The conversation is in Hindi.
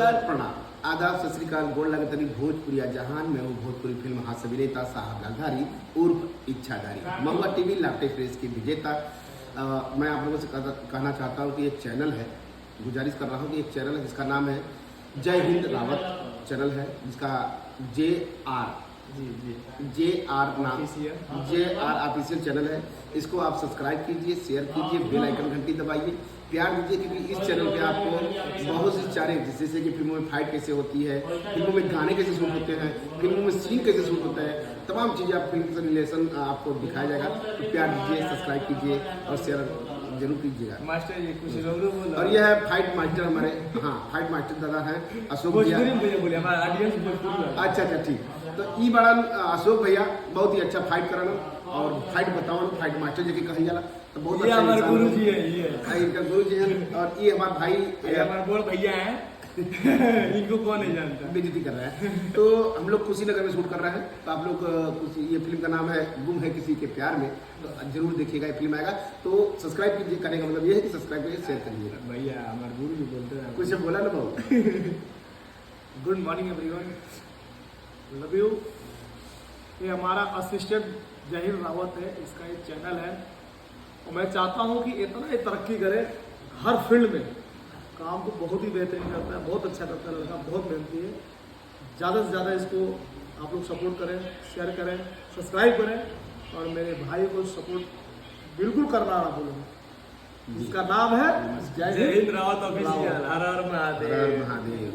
नमस्कार प्रणाम आदाब सत श्रीकाल गोड़ लगतनी भोजपुरिया जहान में वो भोजपुरी फिल्म हास्य अभिनेता साहब लाधारी उर्फ इच्छाधारी महुआ टीवी लाटे प्रेस के विजेता। मैं आप लोगों से कहना चाहता हूँ कि एक चैनल है, गुजारिश कर रहा हूँ कि एक चैनल है जिसका नाम है जय हिंद रावत चैनल है, जिसका JR ऑफिशियल चैनल है। इसको आप सब्सक्राइब कीजिए, शेयर कीजिए, बेल आइकन घंटी दबाइए, प्यार दीजिए, क्योंकि इस चैनल पे आपको बहुत सी चारें जैसे कि फिल्मों में फाइट कैसे होती है, फिल्मों में गाने कैसे शूट होते हैं, फिल्मों में सीन कैसे शूट होता है, तमाम चीज़ें आप फिल्म से रिलेशन आपको दिखाया जाएगा। तो प्यार दीजिए, सब्सक्राइब कीजिए और शेयर जरूर कीजिएगा। मास्टर जी कुछ लोग और यह है फाइट मास्टर हमारे, हाँ फाइट मास्टर दादा हैं अशोक भैया। बोले हमारा ऑडियंस भोजपुरी। अच्छा ठीक। तो ई बड़ा अशोक भैया बहुत ही अच्छा फाइट कराना और फाइट बताओ, फाइट मास्टर जी की कही जाला तो बहुत अच्छा हमारे गुरु जी है, इनका गुरु जी हैं और ये हमारे भाई हमारे बड़ भैया हैं। इनको कौन नहीं जानता। बेइज्जती कर रहा है। तो हम लोग कुशीनगर में शूट कर रहे हैं, तो आप लोग ये फिल्म का नाम है गुम है किसी के प्यार में, तो जरूर देखिएगा, ये फिल्म आएगा तो सब्सक्राइब कीजिए। करने का मतलब ये है कि सब्सक्राइब करिए, शेयर करिएगा। भैया हमारे गुरु जी बोलते हैं कुछ बोला ना बहुत। Good morning everyone, love you. ये हमारा असिस्टेंट जहीर रावत है, इसका एक चैनल है और मैं चाहता हूँ कि इतना ही तरक्की करे हर फील्ड में। काम को बहुत ही बेहतरीन करता है, बहुत अच्छा करता है लड़का, बहुत मेहनती है। ज़्यादा से ज़्यादा इसको आप लोग सपोर्ट करें, शेयर करें, सब्सक्राइब करें और मेरे भाई को सपोर्ट बिल्कुल करना ना भूलें। इसका नाम है जय हिंद रावत ऑफिशियल। हर हर हर महादेव। महादेव।